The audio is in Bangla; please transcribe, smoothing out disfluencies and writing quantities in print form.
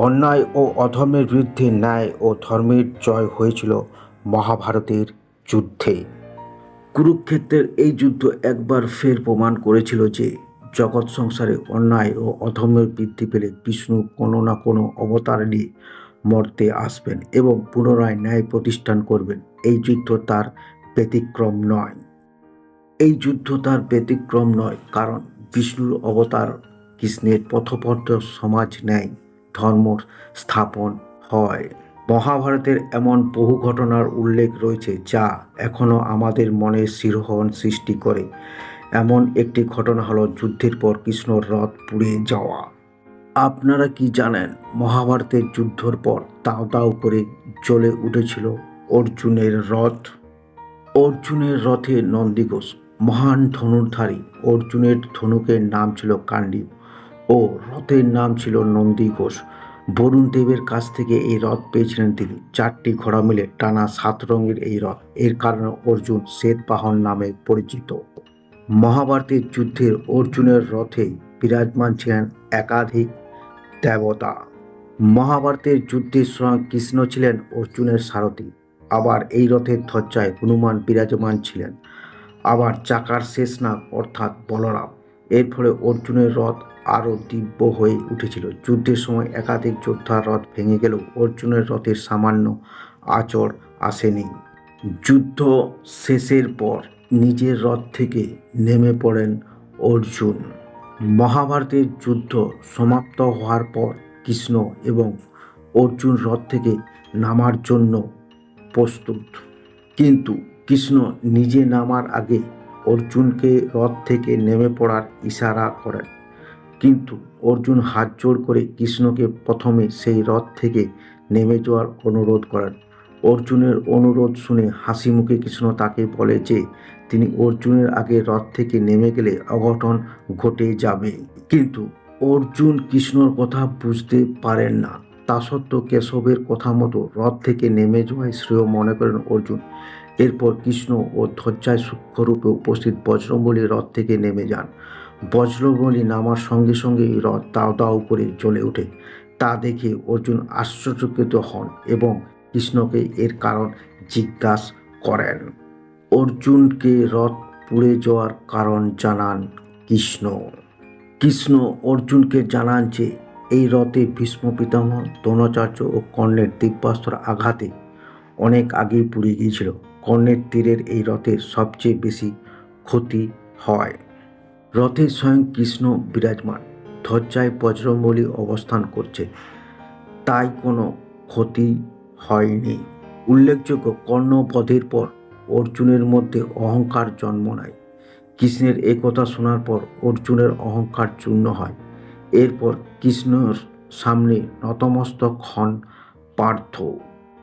অন্যায় ও অধর্মের বিরুদ্ধে ন্যায় ও ধর্মের জয় হয়েছিল মহাভারতের যুদ্ধে। কুরুক্ষেত্রের এই যুদ্ধ একবার ফের প্রমাণ করেছিল যে জগৎ সংসারে অন্যায় ও অধর্মের বৃদ্ধি পেলে বিষ্ণু কোনো না কোনো অবতার নিয়ে মর্তে আসবেন এবং পুনরায় ন্যায় প্রতিষ্ঠান করবেন। এই যুদ্ধ তার ব্যতিক্রম নয়। কারণ বিষ্ণুর অবতার কৃষ্ণের পথপথ সমাজ ন্যায় ধর্ম স্থাপন হয়। মহাভারতের এমন বহু ঘটনার উল্লেখ রয়েছে যা এখনও আমাদের মনে শিহরণ সৃষ্টি করে। এমন একটি ঘটনা হলো যুদ্ধের পর কৃষ্ণর রথ পুড়ে যাওয়া। আপনারা কি জানেন, মহাভারতের যুদ্ধের পর দাউ দাউ করে জ্বলে উঠেছিল অর্জুনের রথ। অর্জুনের রথে নন্দিঘোষ মহান ধনুর্ধারী। অর্জুনের ধনুকের নাম ছিল গাণ্ডীব ও রথের নাম ছিল নন্দিঘোষ। বরুণ দেবের কাছ থেকে এই রথ পেয়েছিলেন তিনি। 4টি ঘোড়া মিলে টানা 7 রঙের এই রথ, এর কারণে অর্জুন শ্বেতবাহন নামে পরিচিত। মহাভারতের যুদ্ধের অর্জুনের রথে বিরাজমান ছিলেন একাধিক দেবতা। মহাভারতের যুদ্ধের সময় কৃষ্ণ ছিলেন অর্জুনের সারথি। আবার এই রথের ধ্বজায় হনুমান বিরাজমান ছিলেন। আবার চাকার শেষনাগ অর্থাৎ বলরাম। এর ফলে অর্জুনের রথ আরও দিব্য হয়ে উঠেছিল। যুদ্ধের সময় একাধিক যোদ্ধার রথ ভেঙে গেলেও অর্জুনের রথের সামান্য আঁচড় আসেনি। যুদ্ধ শেষের পর নিজের রথ থেকে নেমে পড়েন অর্জুন। মহাভারতের যুদ্ধ সমাপ্ত হওয়ার পর কৃষ্ণ এবং অর্জুন রথ থেকে নামার জন্য প্রস্তুত, কিন্তু কৃষ্ণ নিজে নামার আগে অর্জুনকে রথ থেকে নেমে পড়ার ইশারা করেন। কিন্তু অর্জুন হাত জোড় করে কৃষ্ণকে প্রথমে সেই রথ থেকে নেমে যাওয়ার অনুরোধ করেন। অর্জুনের অনুরোধ শুনে হাসি মুখে কৃষ্ণ তাকে বলে যে তিনি অর্জুনের আগে রথ থেকে নেমে গেলে অঘটন ঘটে যাবে। কিন্তু অর্জুন কৃষ্ণর কথা বুঝতে পারেন না। তা সত্ত্বেও কেশবের কথা মতো রথ থেকে নেমে যাওয়াই শ্রেয় মনে করেন অর্জুন। এরপর কৃষ্ণ ও ধ্বজায় সূক্ষ্মরূপে উপস্থিত বজ্রবলী রথ থেকে নেমে যান। বজ্রবলী নামার সঙ্গে সঙ্গেই রথ দাউ দাউ করে জ্বলে ওঠে। তা দেখে অর্জুন আশ্চর্যচকিত হন এবং কৃষ্ণকে এর কারণ জিজ্ঞাসা করেন। অর্জুনকে রথ পুড়ে যাওয়ার কারণ জানান কৃষ্ণ। কৃষ্ণ অর্জুনকে জানান যে এই রথে ভীষ্ম পিতামহ, দ্রোণাচার্য ও কর্ণের দিব্যাস্ত্র আঘাতে অনেক আগেই পুড়ে গিয়েছিল। কর্ণের তীরের এই রথের সবচেয়ে বেশি ক্ষতি হয়। রথে স্বয়ং কৃষ্ণ বিরাজমান, ধ্বজায় বজ্রবলী অবস্থান করছে, তাই কোনো ক্ষতি হয়নি। উল্লেখযোগ্য, কর্ণ বধের পর অর্জুনের মধ্যে অহংকার জন্ম নেয়। কৃষ্ণের একথা শোনার পর অর্জুনের অহংকার চূর্ণ হয়। এরপর কৃষ্ণর সামনে নতমস্তক হন পার্থ।